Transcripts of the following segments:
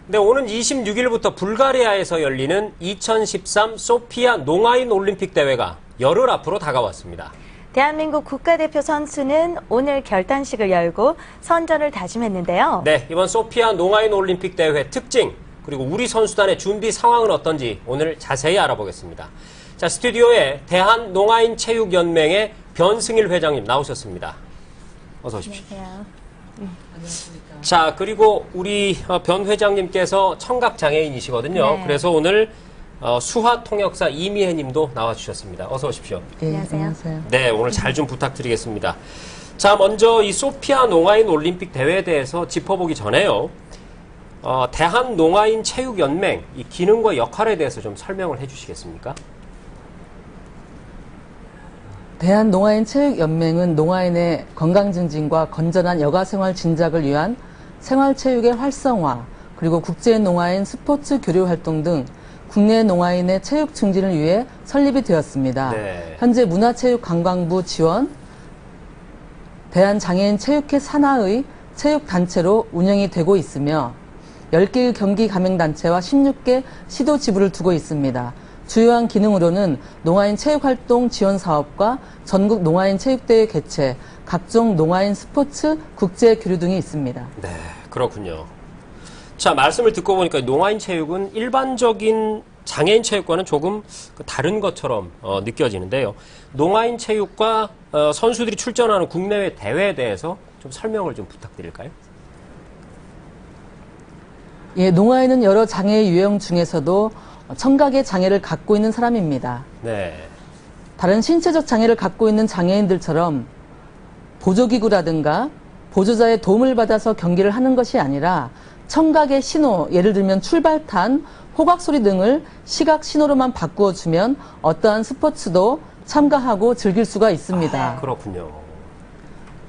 네, 오는 26일부터 불가리아에서 열리는 2013 소피아 농아인 올림픽 대회가 열흘 앞으로 다가왔습니다. 대한민국 국가대표 선수는 오늘 결단식을 열고 선전을 다짐했는데요. 네, 이번 소피아 농아인 올림픽 대회 특징, 그리고 우리 선수단의 준비 상황은 어떤지 오늘 자세히 알아보겠습니다. 자, 스튜디오에 대한농아인체육연맹의 변승일 회장님 나오셨습니다. 어서 오십시오. 안녕하세요. 자, 그리고 우리 변 회장님께서 청각장애인이시거든요. 네. 그래서 오늘 수화통역사 이미혜 님도 나와주셨습니다. 어서 오십시오. 네, 안녕하세요. 네, 오늘 잘 좀 부탁드리겠습니다. 자, 먼저 이 소피아 농아인 올림픽 대회에 대해서 짚어보기 전에요. 대한농아인체육연맹 이 기능과 역할에 대해서 좀 설명을 해주시겠습니까? 대한농아인체육연맹은 농아인의 건강증진과 건전한 여가생활 진작을 위한 생활체육의 활성화, 그리고 국제농아인 스포츠 교류 활동 등 국내 농아인의 체육 증진을 위해 설립이 되었습니다. 네. 현재 문화체육관광부 지원, 대한장애인체육회 산하의 체육단체로 운영이 되고 있으며 10개의 경기 가맹단체와 16개 시도 지부를 두고 있습니다. 주요한 기능으로는 농아인 체육활동 지원 사업과 전국 농아인 체육대회 개최, 각종 농아인 스포츠 국제 교류 등이 있습니다. 네, 그렇군요. 자, 말씀을 듣고 보니까 농아인 체육은 일반적인 장애인 체육과는 조금 다른 것처럼 느껴지는데요. 농아인 체육과 선수들이 출전하는 국내외 대회에 대해서 좀 설명을 좀 부탁드릴까요? 예, 농아인은 여러 장애 유형 중에서도 청각의 장애를 갖고 있는 사람입니다. 네. 다른 신체적 장애를 갖고 있는 장애인들처럼 보조기구라든가 보조자의 도움을 받아서 경기를 하는 것이 아니라 청각의 신호, 예를 들면 출발탄, 호각소리 등을 시각 신호로만 바꾸어주면 어떠한 스포츠도 참가하고 즐길 수가 있습니다. 그렇군요.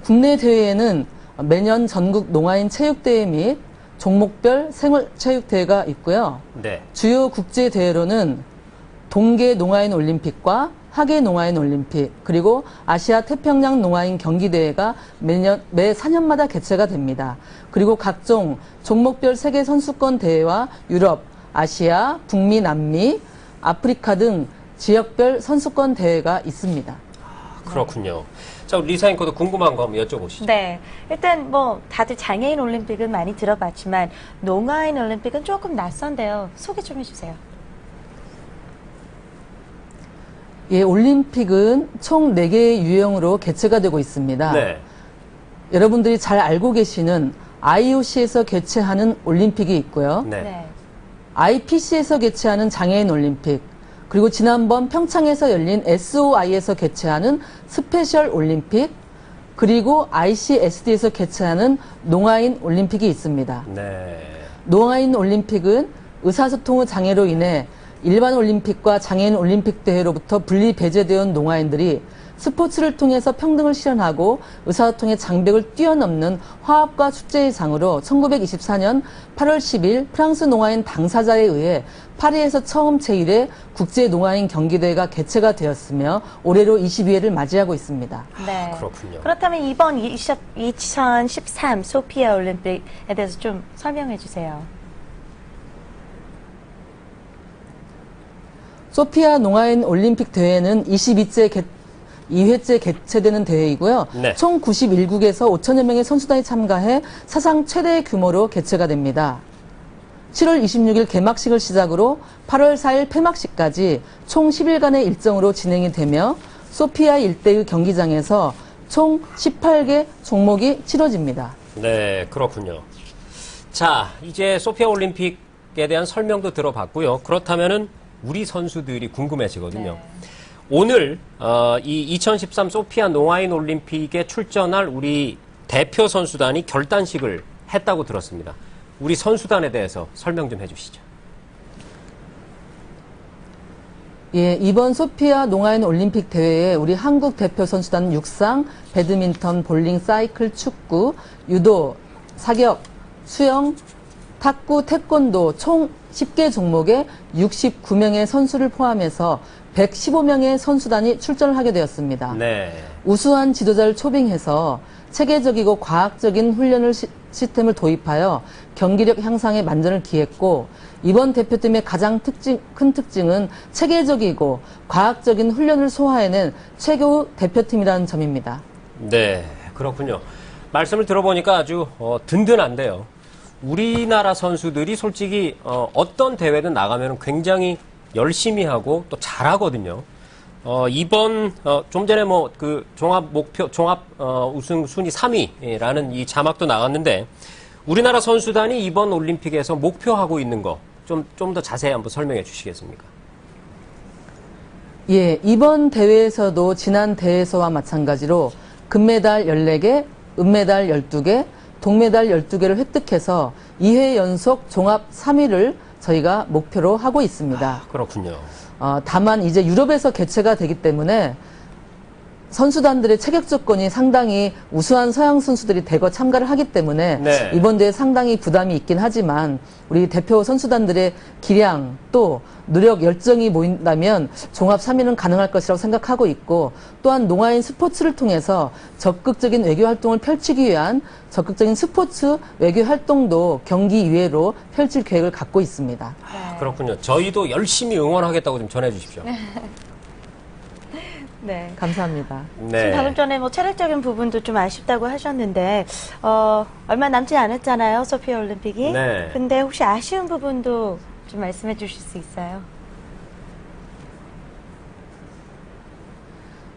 국내 대회에는 매년 전국 농아인 체육대회 및 종목별 생활체육대회가 있고요. 네. 주요 국제대회로는 동계 농아인 올림픽과 하계 농아인 올림픽, 그리고 아시아 태평양 농아인 경기대회가 매 4년마다 개최가 됩니다. 그리고 각종 종목별 세계 선수권 대회와 유럽, 아시아, 북미, 남미, 아프리카 등 지역별 선수권 대회가 있습니다. 그렇군요. 자, 우리 리사 앵커도 궁금한 거 한번 여쭤보시죠. 네. 일단 다들 장애인 올림픽은 많이 들어봤지만 농아인 올림픽은 조금 낯선데요. 소개 좀 해주세요. 예, 올림픽은 총 4개의 유형으로 개최가 되고 있습니다. 네. 여러분들이 잘 알고 계시는 IOC에서 개최하는 올림픽이 있고요. 네. IPC에서 개최하는 장애인 올림픽, 그리고 지난번 평창에서 열린 SOI에서 개최하는 스페셜 올림픽, 그리고 ICSD에서 개최하는 농아인 올림픽이 있습니다. 네. 농아인 올림픽은 의사소통의 장애로 인해 일반 올림픽과 장애인 올림픽 대회로부터 분리 배제되어 온 농아인들이 스포츠를 통해서 평등을 실현하고 의사소통의 장벽을 뛰어넘는 화합과 축제의 장으로 1924년 8월 10일 프랑스 농아인 당사자에 의해 파리에서 처음 제1회 국제 농아인 경기대회가 개최가 되었으며 올해로 22회를 맞이하고 있습니다. 네. 그렇군요. 그렇다면 이번 2013 소피아 올림픽에 대해서 좀 설명해 주세요. 소피아 농아인 올림픽 대회는 2회째 개최되는 대회이고요. 네. 총 91국에서 5천여 명의 선수단이 참가해 사상 최대 규모로 개최가 됩니다. 7월 26일 개막식을 시작으로 8월 4일 폐막식까지 총 10일간의 일정으로 진행이 되며 소피아 일대의 경기장에서 총 18개 종목이 치러집니다. 네, 그렇군요. 자, 이제 소피아 올림픽에 대한 설명도 들어봤고요. 그렇다면은 우리 선수들이 궁금해지거든요. 네. 오늘 이 2013 소피아 농아인 올림픽에 출전할 우리 대표 선수단이 결단식을 했다고 들었습니다. 우리 선수단에 대해서 설명 좀 해주시죠. 예, 이번 소피아 농아인 올림픽 대회에 우리 한국 대표 선수단 육상, 배드민턴, 볼링, 사이클, 축구, 유도, 사격, 수영, 탁구, 태권도 총 10개 종목에 69명의 선수를 포함해서 115명의 선수단이 출전을 하게 되었습니다. 네. 우수한 지도자를 초빙해서 체계적이고 과학적인 훈련을 시스템을 도입하여 경기력 향상에 만전을 기했고, 이번 대표팀의 가장 큰 특징은 체계적이고 과학적인 훈련을 소화해낸 최고 대표팀이라는 점입니다. 네, 그렇군요. 말씀을 들어보니까 아주 든든한데요. 우리나라 선수들이 솔직히 어떤 대회든 나가면 굉장히 열심히 하고 또 잘하거든요. 이번 좀 전에 뭐 그 종합 우승 순위 3위라는 이 자막도 나갔는데, 우리나라 선수단이 이번 올림픽에서 목표하고 있는 거 좀 더 자세히 한번 설명해 주시겠습니까? 예, 이번 대회에서도 지난 대회에서와 마찬가지로 금메달 14개, 은메달 12개, 동메달 12개를 획득해서 2회 연속 종합 3위를 저희가 목표로 하고 있습니다. 그렇군요. 다만 이제 유럽에서 개최가 되기 때문에 선수단들의 체격 조건이 상당히 우수한 서양 선수들이 대거 참가를 하기 때문에 네. 이번 대회 상당히 부담이 있긴 하지만 우리 대표 선수단들의 기량 또 노력 열정이 모인다면 종합 3위는 가능할 것이라고 생각하고 있고, 또한 농아인 스포츠를 통해서 적극적인 외교 활동을 펼치기 위한 적극적인 스포츠 외교 활동도 경기 이외로 펼칠 계획을 갖고 있습니다. 그렇군요. 저희도 열심히 응원하겠다고 좀 전해 주십시오. 네. 감사합니다. 네. 방금 전에 뭐 체력적인 부분도 좀 아쉽다고 하셨는데, 얼마 남지 않았잖아요, 소피아 올림픽이. 네. 근데 혹시 아쉬운 부분도 좀 말씀해 주실 수 있어요?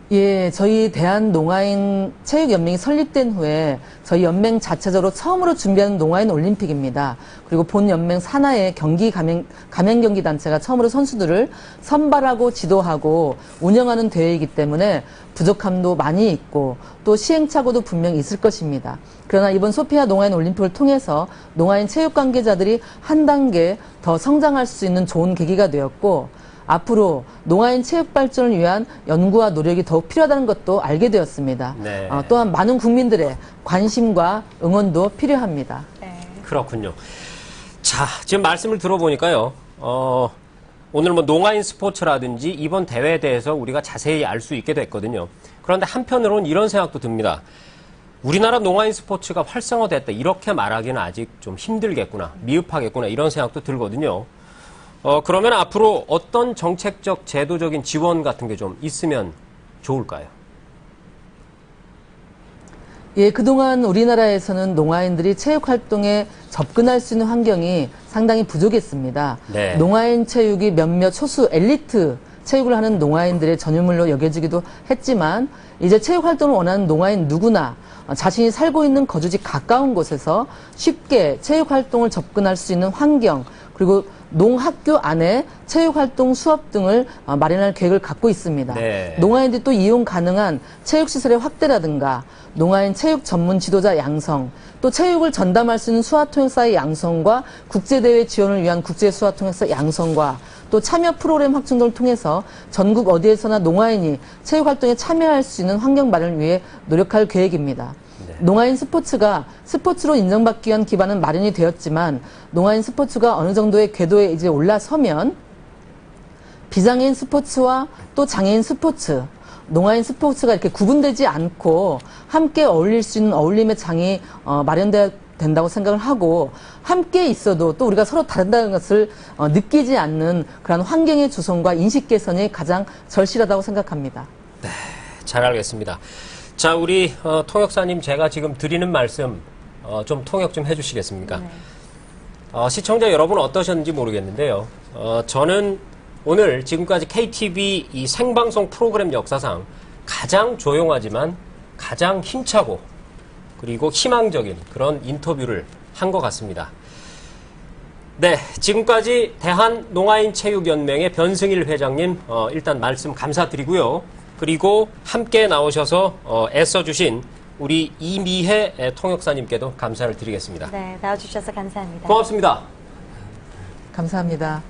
예, 저희 대한농아인 체육연맹이 설립된 후에 저희 연맹 자체적으로 처음으로 준비하는 농아인 올림픽입니다. 그리고 본 연맹 산하의 경기 가맹 경기 단체가 처음으로 선수들을 선발하고 지도하고 운영하는 대회이기 때문에 부족함도 많이 있고 또 시행착오도 분명히 있을 것입니다. 그러나 이번 소피아 농아인 올림픽을 통해서 농아인 체육 관계자들이 한 단계 더 성장할 수 있는 좋은 계기가 되었고, 앞으로 농아인 체육 발전을 위한 연구와 노력이 더욱 필요하다는 것도 알게 되었습니다. 네. 또한 많은 국민들의 관심과 응원도 필요합니다. 네. 그렇군요. 자, 지금 말씀을 들어보니까요. 오늘 뭐 농아인 스포츠라든지 이번 대회에 대해서 우리가 자세히 알 수 있게 됐거든요. 그런데 한편으로는 이런 생각도 듭니다. 우리나라 농아인 스포츠가 활성화됐다, 이렇게 말하기는 아직 좀 힘들겠구나, 미흡하겠구나, 이런 생각도 들거든요. 그러면 앞으로 어떤 정책적, 제도적인 지원 같은 게 좀 있으면 좋을까요? 예, 그동안 우리나라에서는 농아인들이 체육 활동에 접근할 수 있는 환경이 상당히 부족했습니다. 네. 농아인 체육이 몇몇 소수 엘리트 체육을 하는 농아인들의 전유물로 여겨지기도 했지만, 이제 체육 활동을 원하는 농아인 누구나 자신이 살고 있는 거주지 가까운 곳에서 쉽게 체육 활동을 접근할 수 있는 환경, 그리고 농학교 안에 체육활동 수업 등을 마련할 계획을 갖고 있습니다. 네. 농아인들이 또 이용 가능한 체육시설의 확대라든가 농아인 체육 전문 지도자 양성, 또 체육을 전담할 수 있는 수화통역사의 양성과 국제대회 지원을 위한 국제수화통역사 양성과 또 참여 프로그램 확충 등을 통해서 전국 어디에서나 농아인이 체육활동에 참여할 수 있는 환경 마련을 위해 노력할 계획입니다. 농아인 스포츠가 스포츠로 인정받기 위한 기반은 마련이 되었지만, 농아인 스포츠가 어느 정도의 궤도에 이제 올라서면 비장애인 스포츠와 또 장애인 스포츠, 농아인 스포츠가 이렇게 구분되지 않고 함께 어울릴 수 있는 어울림의 장이 마련돼야 된다고 생각을 하고, 함께 있어도 또 우리가 서로 다르다는 것을 느끼지 않는 그런 환경의 조성과 인식 개선이 가장 절실하다고 생각합니다. 네, 잘 알겠습니다. 자, 우리 통역사님, 제가 지금 드리는 말씀 좀 통역 좀 해주시겠습니까? 네. 시청자 여러분 어떠셨는지 모르겠는데요. 저는 오늘 지금까지 KTV 이 생방송 프로그램 역사상 가장 조용하지만 가장 힘차고 그리고 희망적인 그런 인터뷰를 한 것 같습니다. 네, 지금까지 대한농아인체육연맹의 변승일 회장님 일단 말씀 감사드리고요. 그리고 함께 나오셔서 애써주신 우리 이미혜 통역사님께도 감사를 드리겠습니다. 네, 나와주셔서 감사합니다. 고맙습니다. 감사합니다.